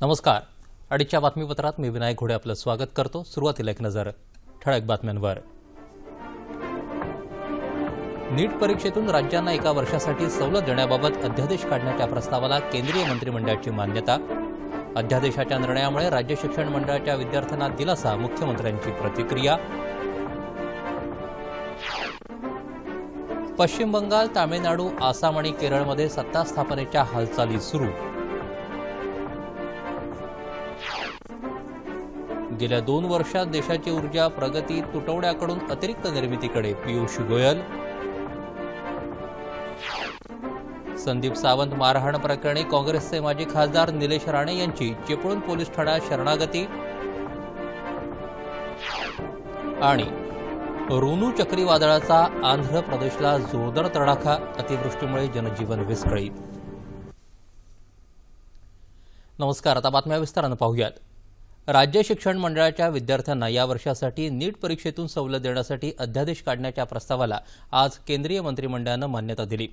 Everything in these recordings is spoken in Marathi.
नमस्कार. अडीचच्या बातमीपत्रात मी विनायक घोडे आपलं स्वागत करतो. सुरुवातीला एक नजर ठळक बातम्यांवर. नीट परीक्षेतून राज्यांना एका वर्षासाठी सवलत देण्याबाबत अध्यादेश काढण्याच्या प्रस्तावाला केंद्रीय मंत्रिमंडळाची मान्यता. अध्यादेशाच्या निर्णयामुळे राज्य शिक्षण मंडळाच्या विद्यार्थ्यांना दिलासा, मुख्यमंत्र्यांची प्रतिक्रिया. पश्चिम बंगाल, तामिळनाडू, आसाम आणि केरळमध्ये सत्ता स्थापनेच्या हालचाली सुरू. गेल्या 2 वर्षात देशाची ऊर्जा प्रगती तुटवड्याकडून अतिरिक्त निर्मितीकडे, पीयूष गोयल. संदीप सावंत मारहाण प्रकरणी काँग्रेसचे माजी खासदार निलेश राणे यांची चिपळूण पोलीस ठाण्यात शरणागती. आणि रोनू चक्रीवादळाचा आंध्र प्रदेशला जोरदार तडाखा, अतिवृष्टीमुळे जनजीवन विस्कळीत. नमस्कार. आता बातम्या विस्तारानं पाहूयात. राज्य शिक्षण मंडळाच्या विद्यार्थ्यांना या वर्षासाठी नीट परीक्षेतून सवलत देण्यासाठी अध्यादेश काढण्याच्या प्रस्तावाला आज केंद्रीय मंत्रिमंडळानं मान्यता दिली.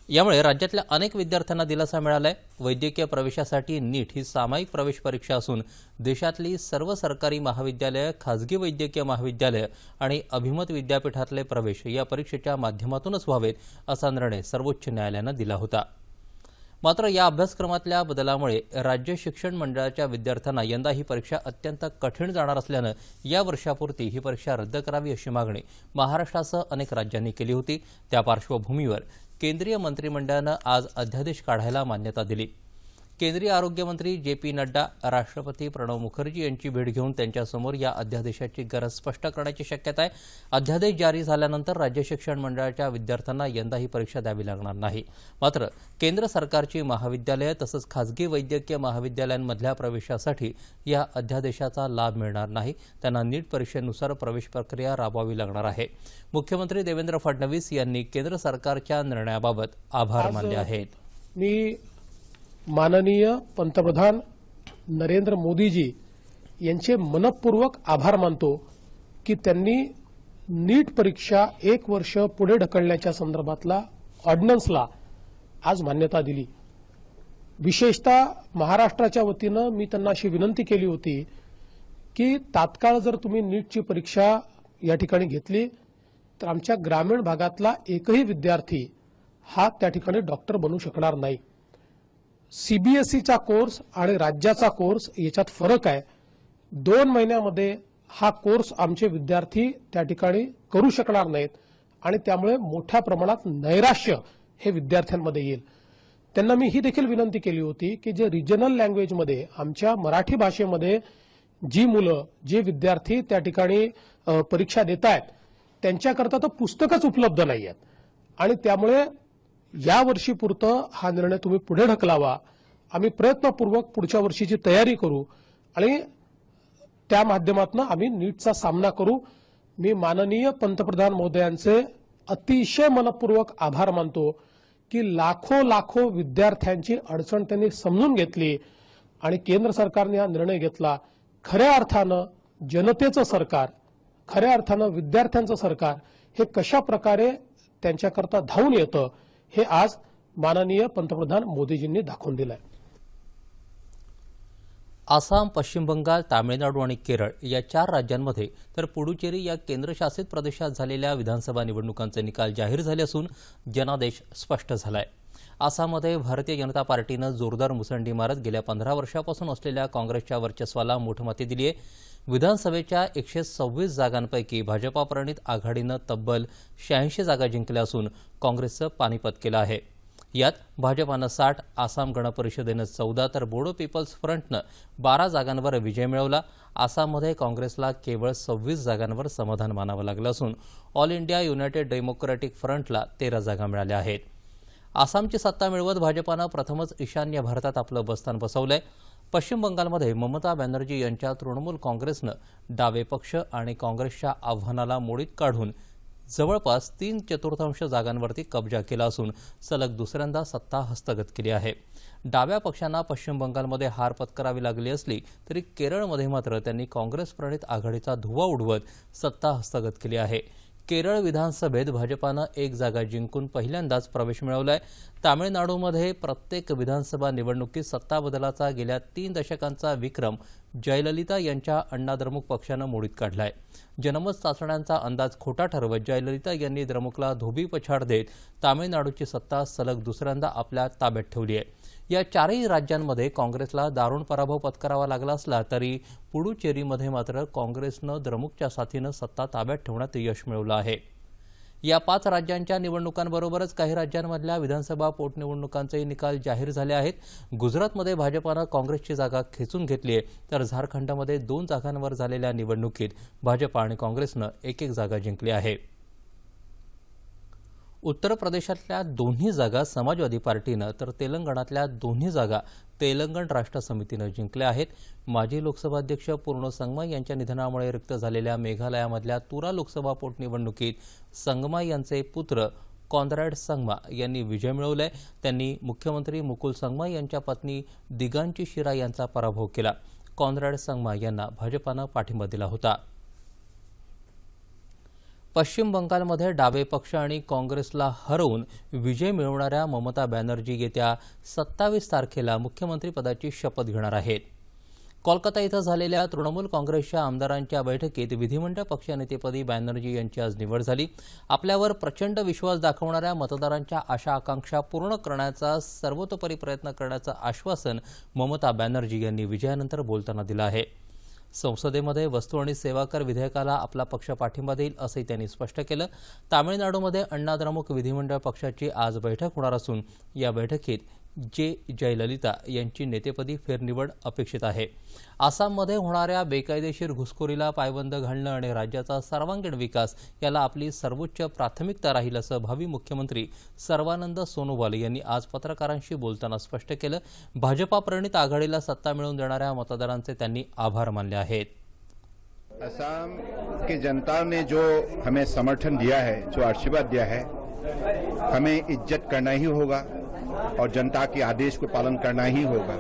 यामुळे राज्यातल्या अनेक विद्यार्थ्यांना दिलासा मिळालाय. वैद्यकीय प्रवेशासाठी नीट ही सामायिक प्रवेश परीक्षा असून देशातली सर्व सरकारी महाविद्यालयं, खासगी वैद्यकीय महाविद्यालयं आणि अभिमत विद्यापीठातले प्रवेश या परीक्षेच्या माध्यमातूनच व्हावेत, असा निर्णय सर्वोच्च न्यायालयानं दिला होता. मात्र या अभ्यासक्रमातल्या बदलामुळे राज्य शिक्षण मंडळाच्या विद्यार्थ्यांना यंदा ही परीक्षा अत्यंत कठीण जाणार असल्यानं या वर्षापुरती ही परीक्षा रद्द करावी अशी मागणी महाराष्ट्रासह अनेक राज्यांनी केली होती. त्या पार्श्वभूमीवर केंद्रीय मंत्रिमंडळानं आज अध्यादेश काढायला मान्यता दिली. केंद्रीय आरोग्यमंत्री जे.पी. नड्डा, राष्ट्रपती प्रणव मुखर्जी यांची भेट घेऊन त्यांच्यासमोर या अध्यादेशाची गरज स्पष्ट करण्याची शक्यता आहे. अध्यादेश जारी झाल्यानंतर राज्य शिक्षण मंडळाच्या विद्यार्थ्यांना यंदा ही परीक्षा द्यावी लागणार नाही. मात्र केंद्र सरकारची महाविद्यालयं तसंच खासगी वैद्यकीय महाविद्यालयांमधल्या प्रवेशासाठी या अध्यादेशाचा लाभ मिळणार नाही. त्यांना नीट परीक्षेनुसार प्रवेश प्रक्रिया राबवावी लागणार आहे. मुख्यमंत्री देवेंद्र फडणवीस यांनी केंद्र सरकारच्या निर्णयाबाबत आभार मानले आहेत. मी माननीय पंतप्रधान नरेंद्र मोदीजी यांचे मनपूर्वक आभार मानतो की त्यांनी नीट परीक्षा 1 वर्ष पुढे ढकलण्याच्या संदर्भातला ऑर्डिनन्सला आज मान्यता दिली. विशेषतः महाराष्ट्राच्या वतीनं मी त्यांना अशी विनंती केली होती की तात्काळ जर तुम्ही नीटची परीक्षा या ठिकाणी घेतली तर आमच्या ग्रामीण भागातला एकही विद्यार्थी हा त्या ठिकाणी डॉक्टर बनू शकणार नाही. सीबीएसईचा कोर्स आणि राज्याचा कोर्स याच्यात फरक आहे. 2 महिन्यामध्ये हा कोर्स आमचे विद्यार्थी त्या ठिकाणी करू शकणार नाहीत आणि त्यामुळे मोठ्या प्रमाणात नैराश्य हे विद्यार्थ्यांमध्ये येईल. त्यांना मी ही देखील विनंती केली होती की जे रिजनल लँग्वेजमध्ये आमच्या मराठी भाषेमध्ये जी मुलं, जे विद्यार्थी त्या ठिकाणी परीक्षा देत आहेत त्यांच्याकरता तर पुस्तकच उपलब्ध नाही आहेत आणि त्यामुळे या वर्षीपुरतं हा निर्णय तुम्ही पुढे ढकलावा. आम्ही प्रयत्नपूर्वक पुढच्या वर्षीची तयारी करू आणि त्या माध्यमातून आम्ही नीटचा सामना करू. मी माननीय पंतप्रधान महोदयांचे अतिशय मनपूर्वक आभार मानतो की लाखो विद्यार्थ्यांची अडचण त्यांनी समजून घेतली आणि केंद्र सरकारने हा निर्णय घेतला. खऱ्या अर्थानं जनतेचं सरकार, खऱ्या अर्थानं विद्यार्थ्यांचं सरकार हे कशा प्रकारे त्यांच्याकरता धावून येतं हे आज माननीय पंतप्रधान मोदीजींनी दाखवून दिलंय. आसाम, पश्चिम बंगाल, तामिळनाडू आणि केरळ या 4 राज्यांमध्ये तर पुडुचेरी या केंद्रशासित प्रदेशात झालेल्या विधानसभा निवडणुकांचे निकाल जाहीर झाले असून जनादेश स्पष्ट झालाय. आसाममध्ये भारतीय जनता पार्टीनं जोरदार मुसंडी मारत गेल्या 15 वर्षापासून असलेल्या काँग्रेसच्या वर्चस्वाला मोठमती दिली आहे. विधानसभेच्या 126 जागांपैकी भाजपा प्रणित आघाडीनं तब्बल 86 जागा जिंकल्या असून काँग्रेसचं पानिपत केलं आहे. यात भाजपानं 60, आसाम गण परिषदेनं 14 तर बोडो पीपल्स फ्रंटनं 12 जागांवर विजय मिळवला. आसाममध्ये काँग्रेसला केवळ 26 जागांवर समाधान मानावं लागलं असून ऑल इंडिया युनायटेड डेमोक्रॅटिक फ्रंटला 13 जागा मिळाल्या आहेत. आसामची सत्ता मिळवत भाजपानं प्रथमच ईशान्य भारतात आपलं बस्तान बसवलंय. पश्चिम बंगालमध्ये ममता बॅनर्जी यांच्या तृणमूल काँग्रेसनं डावे पक्ष आणि काँग्रेसच्या आव्हानाला मोडीत काढून जवळपास 3/4 जागांवरती कब्जा केला असून सलग दुसऱ्यांदा सत्ता हस्तगत केली आहे. डाव्या पक्षांना पश्चिम बंगालमध्ये हार पत्करावी लागली असली तरी केरळमध्ये मात्र त्यांनी काँग्रेस प्रणित आघाडीचा धुव्वा उडवत सत्ता हस्तगत केली आहे. केरळ विधानसभेत भाजपानं 1 जागा जिंकून पहिल्यांदाच प्रवेश मिळवलाय. तामिळनाडूमध्ये प्रत्येक विधानसभा निवडणुकीत सत्ता बदलाचा गेल्या 3 दशकांचा विक्रम जयललिता यांच्या अण्णा द्रमुक पक्षानं मोडीत काढलाय. जनमत चाचण्यांचा अंदाज खोटा ठरवत जयललिता यांनी द्रमुकला धोबीपछाड देत तामिळनाडूची सत्ता सलग दुसऱ्यांदा आपल्या ताब्यात ठेवली आहे. या 4ही राज्यांमध्ये काँग्रेसला दारुण पराभव पत्करावा लागला असला तरी पुडुचेरीमध्ये मात्र काँग्रेसनं द्रमुकच्या साथीनं सत्ता ताब्यात ठेवण्यात यश मिळवलं आहे. या 5 राज्यांच्या निवडणुकांबरोबरच काही राज्यांमधल्या विधानसभा पोटनिवडणुकांचेही निकाल जाहीर झाले आहेत. गुजरातमध्ये भाजपानं काँग्रेसची जागा खेचून घेतली आहे, तर झारखंडमध्ये 2 जागांवर झालेल्या निवडणुकीत भाजपा आणि काँग्रेसनं 1-1 जागा जिंकली आहे. उत्तर प्रदेशातल्या 2ही जागा समाजवादी पार्टीनं तर तेलंगणातल्या 2ही जागा तेलंगण राष्ट्र समितीनं जिंकल्या आहेत. माजी लोकसभा अध्यक्ष पूर्ण संगमा यांच्या निधनामुळे रिक्त झालेल्या मेघालयामधल्या तुरा लोकसभा पोटनिवडणुकीत संगमा यांचे पुत्र कॉन्रॅड संगमा यांनी विजय मिळवलाय. त्यांनी मुख्यमंत्री मुकुल संगमा यांच्या पत्नी दिगांची शिरा यांचा पराभव केला. कॉन्रॅड संगमा यांना भाजपानं पाठिंबा दिला होता. पश्चिम बंगालमध्ये डावे पक्ष आणि काँग्रेसला हरवून विजय मिळवणाऱ्या ममता बॅनर्जी येत्या 27 तारखेला मुख्यमंत्रीपदाची शपथ घेणार आहेत. कोलकाता इथं झालेल्या तृणमूल काँग्रेसच्या आमदारांच्या बैठकीत विधिमंडळ पक्षनेतेपदी बॅनर्जी यांची आज निवड झाली. आपल्यावर प्रचंड विश्वास दाखवणाऱ्या मतदारांच्या आशा आकांक्षा पूर्ण करण्याचा सर्वतोपरी प्रयत्न करण्याचं आश्वासन ममता बॅनर्जी यांनी विजयानंतर बोलताना दिलं आहे. संसदेमध्ये वस्तू आणि सेवा कर विधेयकाला आपला पक्ष पाठिंबा देईल असंही त्यांनी स्पष्ट केलं. तामिळनाडूमध्ये अण्णा द्रमुक विधिमंडळ पक्षाची आज बैठक होणार असून या बैठकीत जयललिता यांची नेतेपदी फेरनिवड अपेक्षित आहे. आसाममध्ये होणाऱ्या बेकायदेशीर घुसखोरीला पायबंद घालणं आणि राज्याचा सर्वांगीण विकास याला आपली सर्वोच्च प्राथमिकता राहील असं भावी मुख्यमंत्री सर्वानंद सोनोवाल यांनी आज पत्रकारांशी बोलताना स्पष्ट केलं. भाजपा प्रणित आघाडीला सत्ता मिळवून देणाऱ्या मतदारांचे त्यांनी आभार मानले आहेत. असम की जनता ने जो हमें समर्थन दिया है, जो आशीर्वाद दिया है, हमें इज्जत करना ही होगा और जनता के आदेश को पालन करना ही होगा.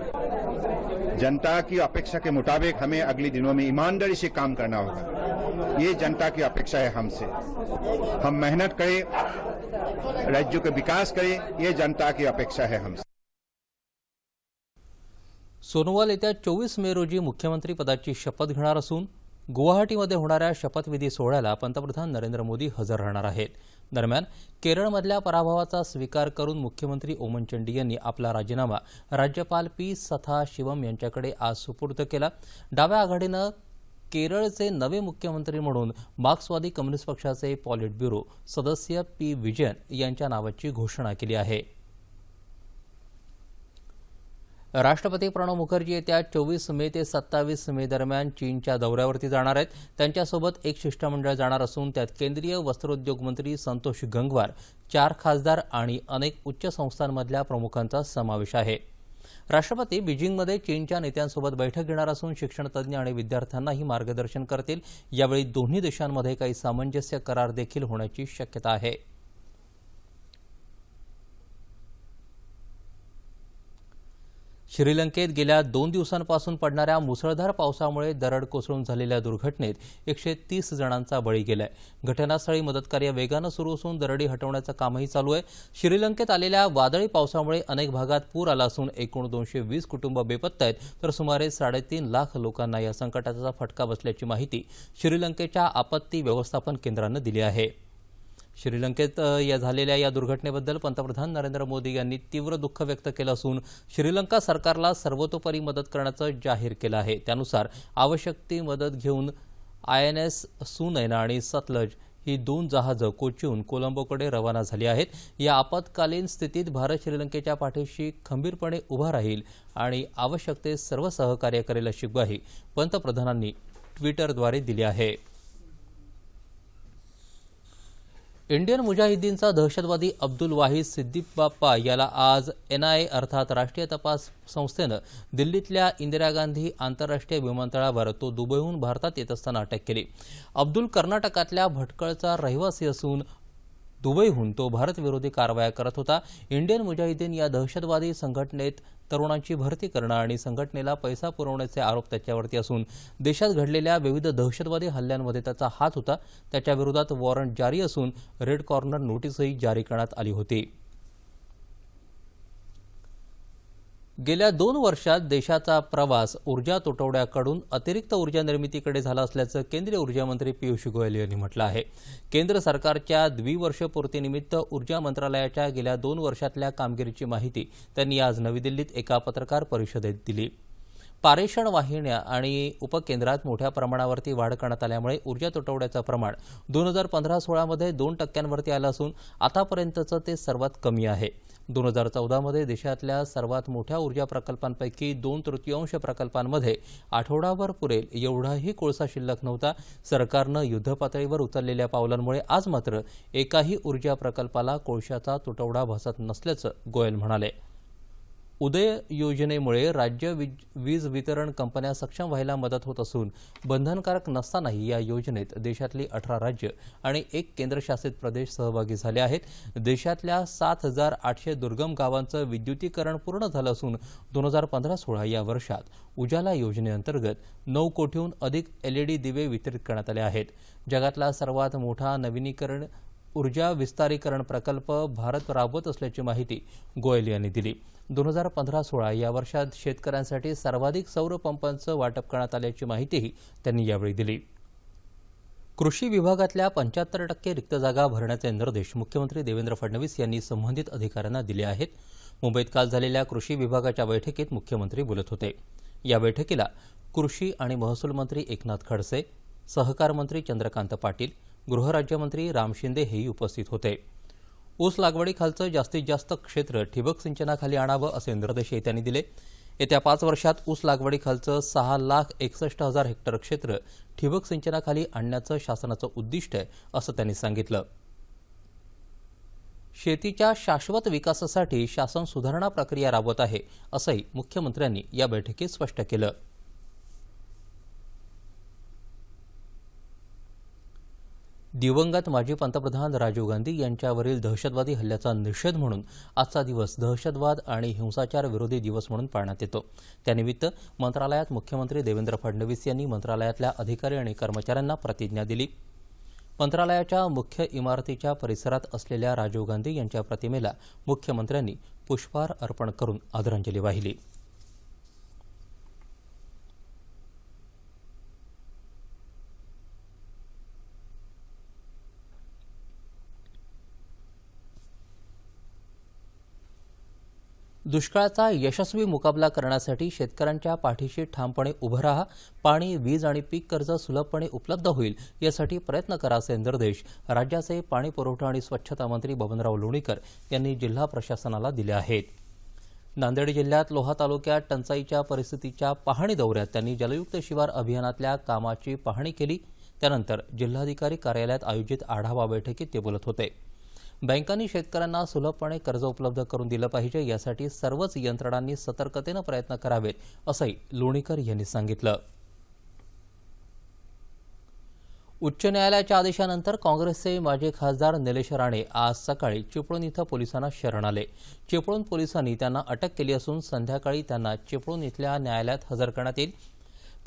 जनता की अपेक्षा के मुताबिक हमें अगले दिनों में ईमानदारी से काम करना होगा. ये जनता की अपेक्षा है हमसे. हम मेहनत करें, राज्य का विकास करें, ये जनता की अपेक्षा है हमसे. सोनोवाल येत्या 24 मे रोजी मुख्यमंत्रीपदाची शपथ घेणार असून गुवाहाटीमध्ये होणाऱ्या शपथविधी सोहळ्याला पंतप्रधान नरेंद्र मोदी हजर राहणार आहेत. दरम्यान केरळमधल्या पराभवाचा स्वीकार करून मुख्यमंत्री ओमनचंडी यांनी आपला राजीनामा राज्यपाल पी सथाशिवम यांच्याकडे आज सुपूर्द केला. डाव्या आघाडीनं केरळचे नवे मुख्यमंत्री म्हणून मार्क्सवादी कम्युनिस्ट पक्षाचे पॉलिट ब्युरो सदस्य पी विजयन यांच्या नावाची घोषणा केली आहे. राष्ट्रपती प्रणव मुखर्जी येत्या 24 मे ते 27 मे दरम्यान चीनच्या दौऱ्यावरती जाणार आहेत. त्यांच्यासोबत एक शिष्टमंडळ जाणार असून त्यात केंद्रीय वस्त्रोद्योग मंत्री संतोष गंगवार, 4 खासदार आणि अनेक उच्च संस्थांमधल्या प्रमुखांचा समावेश आहे. राष्ट्रपती बीजिंगमध्ये चीनच्या नेत्यांसोबत बैठक घेणार असून शिक्षणतज्ज्ञ आणि विद्यार्थ्यांनाही मार्गदर्शन करतील. यावेळी दोन्ही देशांमध्ये काही सामंजस्य करार देखील होण्याची शक्यता आहे. श्रीलंकेत गेल्या 2 दिवसांपासून पडणाऱ्या मुसळधार पावसामुळे दरड कोसळून झालेल्या दुर्घटनेत 130 जणांचा बळी गेलाय. घटनास्थळी मदतकार्य वेगानं सुरू असून दरडी हटवण्याचं कामही चालू आहे. श्रीलंकेत आलेल्या वादळी पावसामुळे अनेक भागात पूर आला असून एकूण 220 कुटुंब बेपत्ता आहेत, तर सुमारे 3.5 लाख लोकांना या संकटाचा फटका बसल्याची माहिती श्रीलंकेच्या आपत्ती व्यवस्थापन केंद्रानं दिली आहे. श्रीलंकेत झालेल्या या दुर्घटनेबद्दल पंतप्रधान नरेंद्र मोदी यांनी तीव्र दुःख व्यक्त केलं असून श्रीलंका सरकारला सर्वतोपरी मदत करण्याचं जाहीर केलं आहे. त्यानुसार आवश्यक ती मदत घेऊन INS सुनैना आणि सतलज ही 2 जहाजं कोचीहून कोलंबोकडे रवाना झाली आहेत. या आपत्कालीन स्थितीत भारत श्रीलंकेच्या पाठीशी खंबीरपणे उभा राहील आणि आवश्यक ते सर्व सहकार्य करेल अशी ग्वाही पंतप्रधानांनी ट्विटरद्वारे दिली आहे. इंडियन मुजाहिदीनचा दहशतवादी अब्दुल वाहिद सिद्दीकबाप्पा याला आज NIA अर्थात राष्ट्रीय तपास संस्थेनं दिल्लीतल्या इंदिरा गांधी आंतरराष्ट्रीय विमानतळावर तो दुबईहून भारतात येत असताना अटक केली. अब्दुल कर्नाटकातल्या भटकळचा रहिवासी असून दुबईहून तो भारतविरोधी कारवाया करत होता. इंडियन मुजाहिदीन या दहशतवादी संघटनेत तरुणांची भरती करणं आणि संघटनेला पैसा पुरवण्याचे आरोप त्याच्यावरती असून देशात घडलेल्या विविध दहशतवादी हल्ल्यांमध्ये त्याचा हात होता. त्याच्या विरोधात वॉरंट जारी असून रेड कॉर्नर नोटीसही जारी करण्यात आली होती. गेल्या 2 वर्षात देशाचा प्रवास ऊर्जा तुटवड्याकडून अतिरिक्त ऊर्जा निर्मितीकडे झाला असल्याचं केंद्रीय ऊर्जा मंत्री पियुष गोयल यांनी म्हटलं आहे. केंद्र सरकारच्या द्विवर्षपूर्तीनिमित्त ऊर्जा मंत्रालयाच्या गेल्या 2 वर्षातल्या कामगिरीची माहिती त्यांनी आज नवी दिल्लीत एका पत्रकार परिषदेत दिली. पारेषण वाहिन्या आणि उपकेंद्रात मोठ्या प्रमाणावरती वाढ करण्यात आल्यामुळे ऊर्जा तुटवड्याचं प्रमाण 2015-16 मध्ये 2% आलं असून आतापर्यंतचं ते सर्वात कमी आहे. 2014 मध्ये देशातल्या सर्वात मोठ्या ऊर्जा प्रकल्पांपैकी 2/3 प्रकल्पांमध्ये आठवडाभर पुरेल एवढाही कोळसा शिल्लक नव्हता. सरकारनं युद्धपातळीवर उचललेल्या पावलांमुळे आज मात्र एकाही ऊर्जा प्रकल्पाला कोळशाचा तुटवडा भासत नसल्याचं गोयल म्हणाले. उदय योजनेमुळे राज्य वीज वितरण कंपन्या सक्षम व्हायला मदत होत असून बंधनकारक नसतानाही या योजनेत देशातली 18 राज्य आणि 1 केंद्रशासित प्रदेश सहभागी झाले आहेत. देशातल्या 7,800 दुर्गम गावांचं विद्युतीकरण पूर्ण झालं असून 2015-16 या वर्षात उजाला योजनेअंतर्गत 9 कोटीहून अधिक LED दिवे वितरित करण्यात आले आहेत. जगातला सर्वात मोठा नवीनीकरण ऊर्जा विस्तारीकरण प्रकल्प भारत राबवत असल्याची माहिती गोयल यांनी दिली. 2015-16 या वर्षात शेतकऱ्यांसाठी सर्वाधिक सौर पंपांचं वाटप करण्यात आल्याची माहितीही त्यांनी यावेळी दिली. कृषी विभागातल्या 75% रिक्त जागा भरण्याचे निर्देश मुख्यमंत्री देवेंद्र फडणवीस यांनी संबंधित अधिकाऱ्यांना दिले आहेत. मुंबईत काल झालेल्या कृषी विभागाच्या बैठकीत मुख्यमंत्री बोलत होते. या बैठकीला कृषी आणि महसूल मंत्री एकनाथ खडसे, सहकार मंत्री चंद्रकांत पाटील, गृहराज्यमंत्री राम शिंदे हेही उपस्थित होते. ऊस लागवडीखालचं जास्तीत जास्त क्षेत्र ठिबक सिंचनाखाली आणावं असे निर्देशही त्यांनी दिले. येत्या 5 वर्षात ऊस लागवडीखालचं 6,61,000 हेक्टर क्षेत्र ठिबक सिंचनाखाली आणण्याचं शासनाचं उद्दिष्ट आहे असं त्यांनी सांगितलं. शेतीच्या शाश्वत विकासासाठी शासन सुधारणा प्रक्रिया राबवत आहे असंही मुख्यमंत्र्यांनी या बैठकीत स्पष्ट केलं. दिवंगत माजी पंतप्रधान राजीव गांधी यांच्यावरील दहशतवादी हल्ल्याचा निषेध म्हणून आजचा दिवस दहशतवाद आणि हिंसाचार विरोधी दिवस म्हणून पाळण्यात येतो. त्यानिमित्त मंत्रालयात मुख्यमंत्री देवेंद्र फडणवीस यांनी मंत्रालयातल्या अधिकारी आणि कर्मचाऱ्यांना प्रतिज्ञा दिली. मंत्रालयाच्या मुख्य इमारतीच्या परिसरात असलेल्या राजीव गांधी यांच्या प्रतिमेला मुख्यमंत्र्यांनी पुष्पहार अर्पण करून आदरांजली वाहिली. दुष्काळाचा यशस्वी मुकाबला करण्यासाठी शेतकऱ्यांच्या पाठीशी ठामपणे उभं राहा. पाणी, वीज आणि पीक कर्ज सुलभपणे उपलब्ध होईल यासाठी प्रयत्न करा असे निर्देश राज्याचे पाणी पुरवठा आणि स्वच्छता मंत्री बबनराव लोणीकर यांनी जिल्हा प्रशासनाला दिले आहेत. नांदेड जिल्ह्यात लोहा तालुक्यात टंचाईच्या परिस्थितीच्या पाहणी दौऱ्यात त्यांनी जलयुक्त शिवार अभियानातल्या कामाची पाहणी केली. त्यानंतर जिल्हाधिकारी कार्यालयात आयोजित आढावा बैठकीत ते बोलत होते. बँकांनी शेतकऱ्यांना सुलभपणे कर्ज उपलब्ध करून दिलं पाहिजे यासाठी सर्वच यंत्रणांनी सतर्कतेनं प्रयत्न करावेत असंही लोणीकर यांनी सांगितलं. उच्च न्यायालयाच्या आदेशानंतर काँग्रेसचे माजी खासदार निलेश राणे आज सकाळी चिपळूण इथं पोलिसांना शरण आले. चिपळूण पोलिसांनी त्यांना अटक केली असून संध्याकाळी त्यांना चिपळूण इथल्या न्यायालयात हजर करण्यात येईल.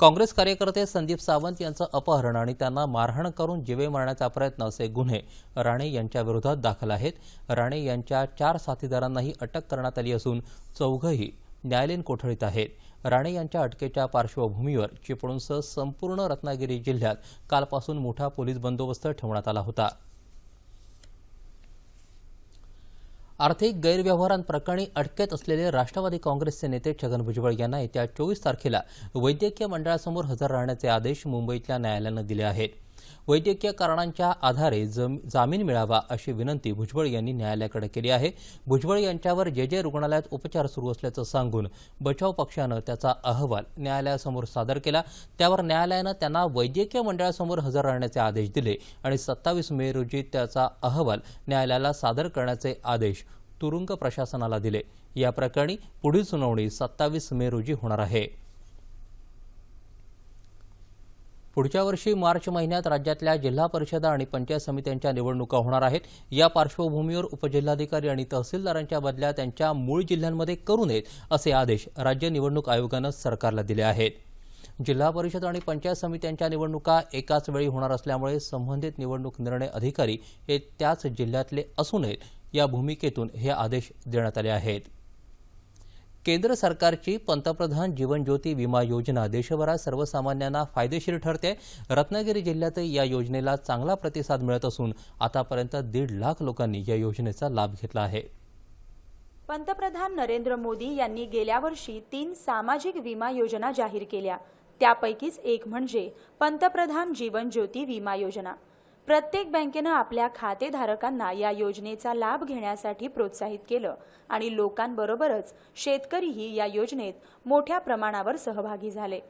काँग्रेस कार्यकर्ते संदीप सावंत यांचं अपहरण आणि त्यांना मारहाण करून जीवे मारण्याचा प्रयत्न असे गुन्हे राणे यांच्या विरोधात दाखल आहेत. राणे यांच्या 4 साथीदारांनाही अटक करण्यात आली असून चौघंही न्यायालयीन कोठडीत आहेत. राणे यांच्या अटकेच्या पार्श्वभूमीवर चिपळूणसह संपूर्ण रत्नागिरी जिल्ह्यात कालपासून मोठा पोलीस बंदोबस्त ठेवण्यात आला होता. आर्थिक गैरव्यवहारांप्रकरणी अटकेत असलेले राष्ट्रवादी काँग्रेसचे नेते छगन भुजबळ यांना येत्या 24 तारखेला वैद्यकीय मंडळासमोर हजर राहण्याचे आदेश मुंबईतल्या न्यायालयानं दिले आहेत. वैद्यकीय कारणांच्या आधारे जामीन मिळावा अशी विनंती भुजबळ यांनी न्यायालयाकडे केली आहे. भुजबळ यांच्यावर जे रुग्णालयात उपचार सुरू असल्याचं सांगून बचाव पक्षानं त्याचा अहवाल न्यायालयासमोर सादर केला. त्यावर न्यायालयानं त्यांना वैद्यकीय मंडळासमोर हजर राहण्याचे आदेश दिले आणि 27 मे रोजी त्याचा अहवाल न्यायालयाला सादर करण्याचे आदेश तुरुंग प्रशासनाला दिले. या प्रकरणी पुढील सुनावणी 27 मे रोजी होणार आहे. पुढच्या वर्षी मार्च महिन्यात राज्यातल्या जिल्हा परिषदा आणि पंचायत समित्यांच्या निवडणुका होणार आहेत. या पार्श्वभूमीवर उपजिल्हाधिकारी आणि तहसीलदारांच्या बदल्या त्यांच्या मूळ जिल्ह्यांमध्ये करू नयेत असे आदेश राज्य निवडणूक आयोगानं सरकारला दिले आहेत. जिल्हा परिषद आणि पंचायत समित्यांच्या निवडणुका एकाच वेळी होणार असल्यामुळे संबंधित निवडणूक निर्णय अधिकारी हे त्याच जिल्ह्यातले असू नयेत या भूमिकेतून हे आदेश देण्यात आले आहेत. केंद्र सरकारची पंतप्रधान जीवन ज्योती विमा योजना देशभरात सर्वसामान्यांना फायदेशीर ठरते. रत्नागिरी जिल्ह्यात या योजनेला चांगला प्रतिसाद मिळत असून आतापर्यंत 1.5 लाख लोकांनी या योजनेचा लाभ घेतला आहे. पंतप्रधान नरेंद्र मोदी यांनी गेल्या वर्षी 3 सामाजिक विमा योजना जाहीर केल्या. त्यापैकीच एक म्हणजे पंतप्रधान जीवन ज्योती विमा योजना. प्रत्येक बँकेनं आपल्या खातेधारकांना या योजनेचा लाभ घेण्यासाठी प्रोत्साहित केलं आणि लोकांबरोबरच शेतकरीही या योजनेत मोठ्या प्रमाणावर सहभागी झाले.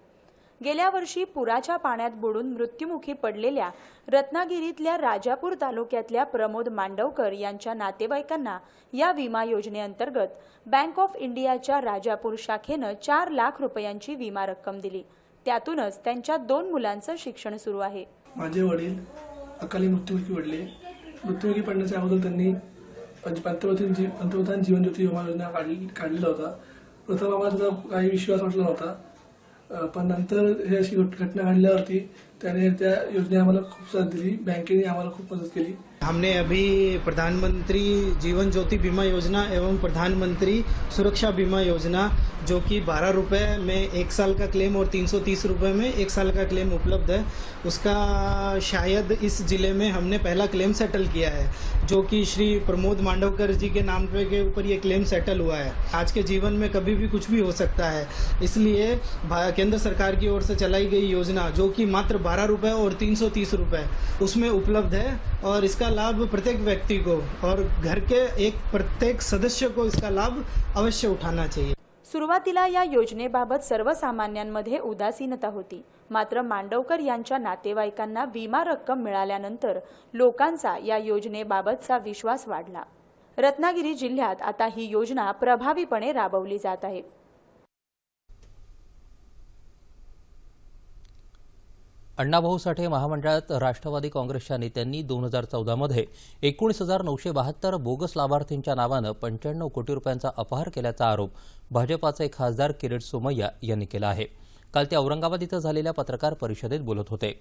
गेल्या वर्षी पुराच्या पाण्यात बुडून मृत्युमुखी पडलेल्या रत्नागिरीतल्या राजापूर तालुक्यातल्या प्रमोद मांडवकर यांच्या नातेवाईकांना या विमा योजनेअंतर्गत बँक ऑफ इंडियाच्या राजापूर शाखेनं 4 लाख रुपयांची विमा रक्कम दिली. त्यातूनच त्यांच्या 2 मुलांचं शिक्षण सुरू आहे. माझे वडील अकाली मृत्युमुखी पडले. मृत्युमुखी पडण्याच्या अगोदर त्यांनी पंतप्रधान जीवन ज्योती विमा योजना काढलेला होता. प्रथम आम्हाला त्याचा काही विश्वास वाटला नव्हता, पण नंतर हे अशी घटना घडल्यावरती त्याने त्या योजने आम्हाला खूप साथ दिली. बँकेने आम्हाला खूप मदत केली. हमने अभी प्रधानमंत्री जीवन ज्योति बीमा योजना एवं प्रधानमंत्री सुरक्षा बीमा योजना जो कि 12 रुपये में 1 साल का क्लेम और 330 रुपये में 1 साल का क्लेम उपलब्ध है, उसका शायद इस जिले में हमने पहला क्लेम सेटल किया है, जो कि श्री प्रमोद मांडवकर जी के नाम पे के ऊपर ये क्लेम सेटल हुआ है. आज के जीवन में कभी भी कुछ भी हो सकता है, इसलिए केंद्र सरकार की ओर से चलाई गई योजना जो कि मात्र 12 रुपये और 330 रुपये उसमें उपलब्ध है और इसका लाभ प्रत्येक व्यक्ति को और घर के प्रत्येक सदस्य को इसका लाभ अवश्य उठाना चाहिए. सुरुवातीला या योजनेबाबत सर्वसामान्यांमध्ये उदासीनता होती. मात्र मांडवकर यांच्या नातेवाईकांना विमा रक्कम मिळाल्यानंतर लोकांचा या योजनेबाबतचा विश्वास वाढला. रत्नागिरी जिल्ह्यात आता ही योजना प्रभावीपणे राबवली जात आहे. अण्णाभाऊ साठे महामंडळात राष्ट्रवादी काँग्रेसच्या नेत्यांनी 2014 मध्ये 19,972 बोगस लाभार्थींच्या नावानं 95 कोटी रुपयांचा अपहार केल्याचा आरोप भाजपाचे खासदार किरीट सोमय्या यांनी केला आहे. काल ते औरंगाबाद इथं झालेल्या पत्रकार परिषदेत बोलत होते.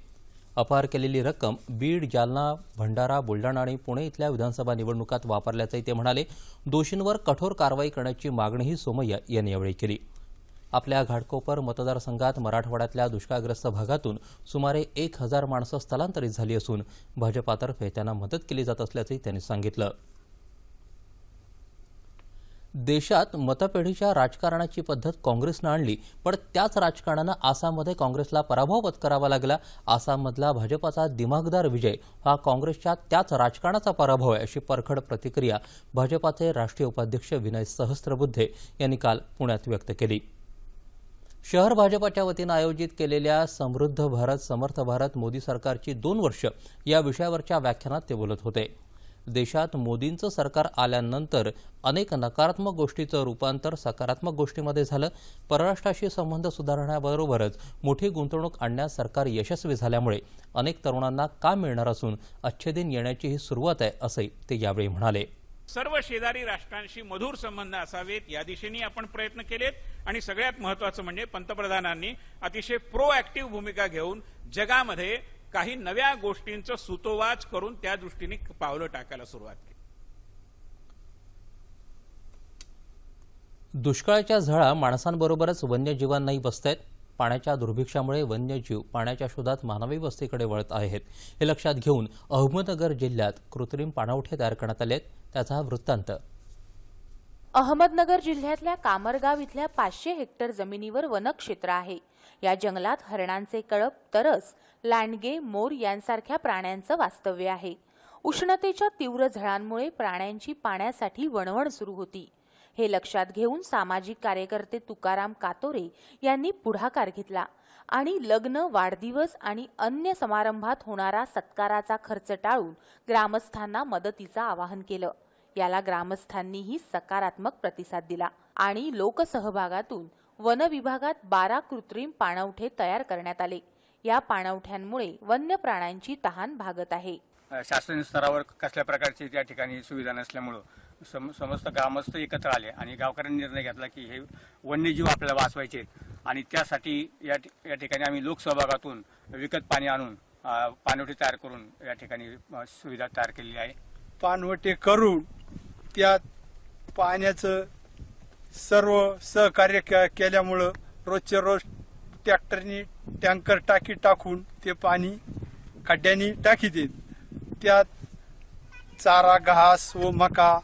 अपहार केलेली रक्कम बीड, जालना, भंडारा, बुलढाणा आणि पुणे इथल्या विधानसभा निवडणुकात वापरल्याचंही ते म्हणाले. दोषींवर कठोर कारवाई करण्याची मागणीही सोमय्या यांनी यावेळी केली. आपल्या घाटकोपर मतदारसंघात मराठवाड्यातल्या दुष्काळग्रस्त भागातून सुमारे 1,000 माणसं स्थलांतरित झाली असून भाजपातर्फे त्यांना मदत केली जात असल्याचंही त्यांनी सांगितलं. देशात मतपेढीच्या राजकारणाची पद्धत काँग्रेसनं आणली, पण त्याच राजकारणानं आसाममध्ये काँग्रेसला पराभव पत्करावा लागला. आसाममधला भाजपाचा दिमागदार विजय हा काँग्रेसच्या त्याच राजकारणाचा पराभव आहे, अशी परखड प्रतिक्रिया भाजपाचे राष्ट्रीय उपाध्यक्ष विनय सहस्त्रबुद्धे यांनी काल पुण्यात व्यक्त केली. शहर भाजपाच्या वतीनं आयोजित केलेल्या समृद्ध भारत समर्थ भारत मोदी सरकारची 2 वर्ष या विषयावरच्या व्याख्यानात ते बोलत होते. देशात मोदींचं सरकार आल्यानंतर अनेक नकारात्मक गोष्टीचं रूपांतर सकारात्मक गोष्टीमध्ये झालं. परराष्ट्राशी संबंध सुधारण्याबरोबरच मोठी गुंतवणूक आणण्यात सरकार यशस्वी झाल्यामुळे अनेक तरुणांना काम मिळणार असून अच्छे दिन येण्याची ही सुरुवात आहे, असंही ते यावेळी म्हणाले. सर्व शेजारी राष्ट्रांशी मधुर संबंध असावेत या दिशेने आपण प्रयत्न केलेत आणि सगळ्यात महत्त्वाचं म्हणजे पंतप्रधानांनी अतिशय प्रोएक्टिव्ह भूमिका घेऊन जगामध्ये काही नव्या गोष्टींचं सुतोवाच करून त्या दृष्टीने पावलं टाकायला सुरुवात केली. दुष्काळाच्या झळा माणसांबरोबरच वन्यजीवांनाही बसतायत. पाण्याच्या दुर्भिक्षामुळे वन्यजीव पाण्याच्या शोधात मानवी वस्तीकडे वळत आहेत. हे लक्षात घेऊन अहमदनगर जिल्ह्यात कृत्रिम पाणवठे तयार करण्यात आले आहेत. त्याचा वृत्तांत. अहमदनगर जिल्ह्यातल्या कामरगाव इथल्या 500 हेक्टर जमिनीवर वनक्षेत्र आहे. या जंगलात हरणांचे कळप, तरस, लांडगे, मोर यांसारख्या प्राण्यांचं वास्तव्य आहे. उष्णतेच्या तीव्र झळांमुळे प्राण्यांची पाण्यासाठी वणवण सुरू होती. हे लक्षात घेऊन सामाजिक कार्यकर्ते तुकाराम कातोरे यांनी पुढाकार घेतला आणि लग्न, वाढदिवस आणि अन्य समारंभात होणारा सत्काराचा खर्च टाळून ग्रामस्थांना मदतीचं आवाहन केलं. याला ग्रामस्थांनीही सकारात्मक प्रतिसाद दिला आणि लोकसहभागातून वन विभागात 12 कृत्रिम पाणवठे तयार करण्यात आले. या पाणवठ्यांमुळे वन्य प्राण्यांची तहान भागत आहे. शासकीय स्तरावर कसल्या प्रकारची त्या ठिकाणी सुविधा नसल्यामुळं समस्त ग्रामस्थ एकत्र आले आणि गावकऱ्यांनी निर्णय घेतला की हे वन्यजीव आपल्याला वाचवायचे आणि त्यासाठी या ठिकाणी आम्ही लोकसहभागातून विकत पाणी आणून पाणवठे तयार करून या ठिकाणी सुविधा तयार केलेली आहे. पाणवठे करून त्यात पाण्याचं सर्व सहकार्य केल्यामुळं रोजच्या रोज ट्रॅक्टरनी टँकर टाकी टाकून ते पाणी खड्ड्यानी टाकी देत, त्यात चारा घास व मका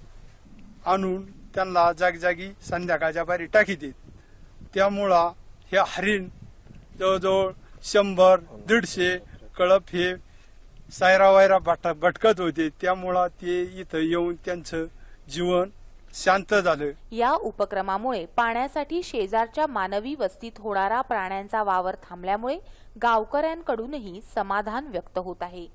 आणून त्यांना जागजागी संध्याकाळच्या बारी टाकी देत. त्यामुळं हे हरिण जवळजवळ 100-150 कळप हे सायरावायरा भटकत होते. त्यामुळं ते इथं येऊन त्यांचं जीवन शांत झालं. या उपक्रमामुळे पाण्यासाठी शेजारच्या मानवी वस्तीत होणारा प्राण्यांचा वावर थांबल्यामुळे गावकऱ्यांकडूनही समाधान व्यक्त होत आहे.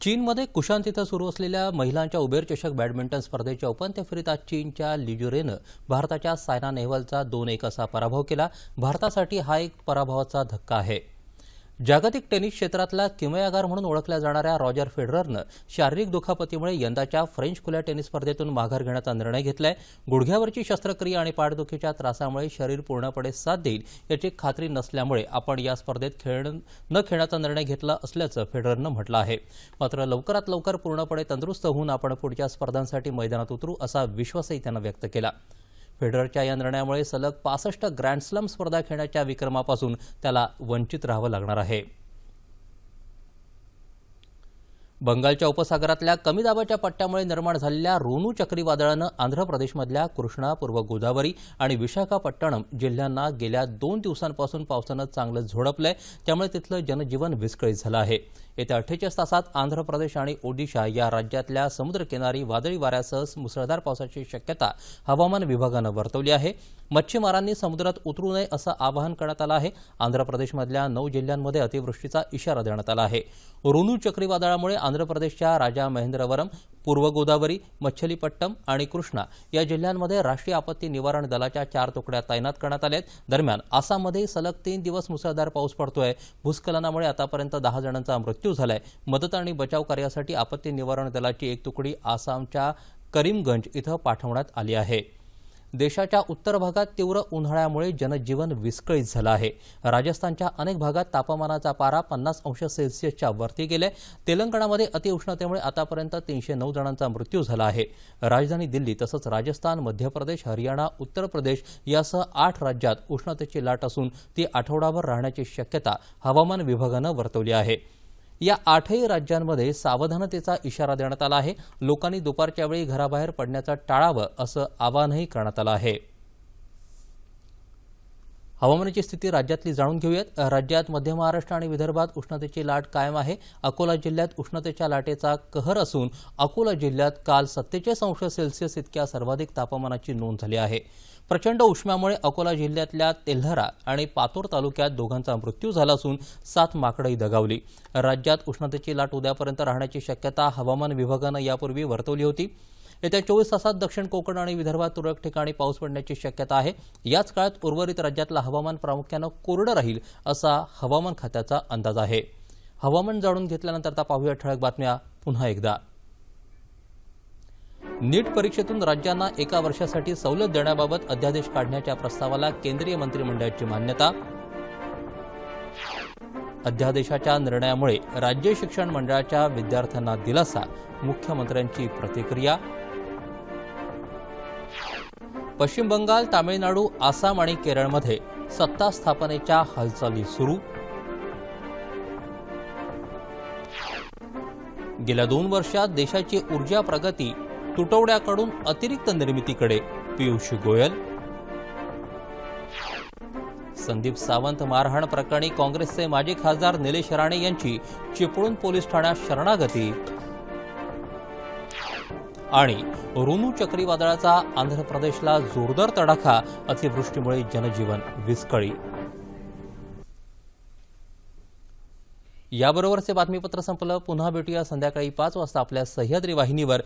चीनमध्ये कुशान इथं सुरू असलेल्या महिलांच्या उबेर चषक बॅडमिंटन स्पर्धेच्या उपांत्य फेरीत आज चीनच्या लिजुरेनं भारताच्या सायना नेहवालचा 2-1 असा पराभव केला. भारतासाठी हा एक पराभवाचा धक्का आहे. जागतिक टेनिस क्षेत्रातला किमयागार म्हणून ओळखल्या जाणाऱ्या रॉजर फेडररनं शारीरिक दुखापतीमुळे यंदाच्या फ्रेंच खुल्या टेनिस स्पर्धेतून माघार घेण्याचा निर्णय घेतलाय. गुडघ्यावरची शस्त्रक्रिया आणि पाठदुखीच्या त्रासामुळे शरीर पूर्णपणे साथ देईल याची खात्री नसल्यामुळे आपण या स्पर्धेत न खेळण्याचा निर्णय घेतला असल्याचं फेडररनं म्हटलं आहे. मात्र लवकरात लवकर पूर्णपणे तंदुरुस्त होऊन आपण पुढच्या स्पर्धांसाठी मैदानात उतरू असा विश्वासही त्यानं व्यक्त केला. फेडररच्या या निर्णयामुळे सलग 65 ग्रँडस्लॅम स्पर्धा खेळण्याच्या विक्रमापासून त्याला वंचित राहावं लागणार आहे. बंगालच्या उपसागरातल्या कमी दाबाच्या पट्ट्यामुळे निर्माण झालेल्या रोनू चक्रीवादळानं आंध्र प्रदेशमधल्या कृष्णा, पूर्व गोदावरी आणि विशाखापट्टणम जिल्ह्यांना गेल्या 2 दिवसांपासून पावसानं चांगलं झोडपलंय. त्यामुळे तिथलं जनजीवन विस्कळीत झालं आहे. येत्या 48 तासात आंध्र प्रदेश आणि ओडिशा या राज्यातल्या समुद्रकिनारी वादळी वाऱ्यासह मुसळधार पावसाची शक्यता हवामान विभागानं वर्तवली आहे. मच्छीमारांनी समुद्रात उतरू नये असं आवाहन करण्यात आलं आहे. आंध्र प्रदेशमधल्या 9 जिल्ह्यांमध्ये अतिवृष्टीचा इशारा देण्यात आला आहे. रोनू चक्रीवादळामुळे आंध्र प्रदेशच्या राजा महेंद्रवरम, पूर्व गोदावरी, मच्छलीपट्टम आणि कृष्णा या जिल्ह्यांमध्ये राष्ट्रीय आपत्ती निवारण दलाच्या 4 तुकड्या तैनात करण्यात आल्या आहेत. दरम्यान आसाममध्ये सलग 3 दिवस मुसळधार पाऊस पडतोय. भूस्खलनामुळे आतापर्यंत 10 जणांचा मृत्यू झालाय. मदत आणि बचाव कार्यासाठी आपत्ती निवारण दलाची एक तुकडी आसामच्या करीमगंज इथं पाठवण्यात आली आहे. देशाच्या उत्तर भागात तीव्र उन्हाळ्यामुळे जनजीवन विस्कळीत झालं आहे. राजस्थानच्या अनेक भागात तापमानाचा पारा 50 अंश सेल्सिअसच्या वरती गेलाय. तेलंगणामध्ये अतिउष्णतेमुळे आतापर्यंत 309 जणांचा मृत्यू झाला आहे. राजधानी दिल्ली तसंच राजस्थान, मध्य प्रदेश, हरियाणा, उत्तर प्रदेश यासह 8 राज्यात उष्णतेची लाट असून ती आठवडाभर राहण्याची शक्यता हवामान विभागानं वर्तवली आहे. या 8ही राज्यांमध्ये सावधानतेचा इशारा देण्यात आला आहे. लोकांनी दुपारच्या वेळी घराबाहेर पडण्याचं टाळावं असं आवाहनही करण्यात आलं आहे. हवामानाची स्थिती राज्यातली जाणून घेऊयात. राज्यात मध्य महाराष्ट्र आणि विदर्भात उष्णतेची लाट कायम आहे. अकोला जिल्ह्यात उष्णतेच्या लाटेचा कहर असून अकोला जिल्ह्यात काल 47 अंश सेल्सिअस इतक्या सर्वाधिक तापमानाची नोंद झाली आहे. प्रचंड उष्म्यामुळे अकोला जिल्ह्यातल्या तेल्हारा आणि पातूर तालुक्यात दोघांचा मृत्यू झाला असून 7 माकडंही दगावली. राज्यात उष्णतेची लाट उद्यापर्यंत राहण्याची शक्यता हवामान विभागानं यापूर्वी वर्तवली होती. येत्या 24 तासात दक्षिण कोकण आणि विदर्भात तुरळक ठिकाणी पाऊस पडण्याची शक्यता आहे. याच काळात उर्वरित राज्यातलं हवामान प्रामुख्यानं कोरडं राहील असा हवामान खात्याचा अंदाज आहे. हवामान जाणून घेतल्यानंतर आता पाहूया ठळक बातम्या पुन्हा एकदा. नीट परीक्षेतून राज्यांना 1 वर्षासाठी सवलत देण्याबाबत अध्यादेश काढण्याच्या प्रस्तावाला केंद्रीय मंत्रिमंडळाची मान्यता. अध्यादेशाच्या निर्णयामुळे राज्य शिक्षण मंडळाच्या विद्यार्थ्यांना दिलासा, मुख्यमंत्र्यांची प्रतिक्रिया. पश्चिम बंगाल, तामिळनाडू, आसाम आणि केरळमध्ये सत्ता स्थापनेच्या हालचाली सुरू. गेल्या 2 वर्षात देशाची ऊर्जा प्रगती तुटवड्याकडून अतिरिक्त निर्मितीकडे, पियुष गोयल. संदीप सावंत मारहाण प्रकरणी काँग्रेसचे माजी खासदार निलेश राणे यांची चिपळूण पोलीस ठाण्यात शरणागती. आणि रोनू चक्रीवादळाचा आंध्र प्रदेशला जोरदार तडाखा, अतिवृष्टीमुळे जनजीवन विस्कळीत. याबरोबरचे बातमीपत्र संपलं. पुन्हा भेटूया संध्याकाळी 5 वाजता आपल्या सह्याद्री वाहिनीवर.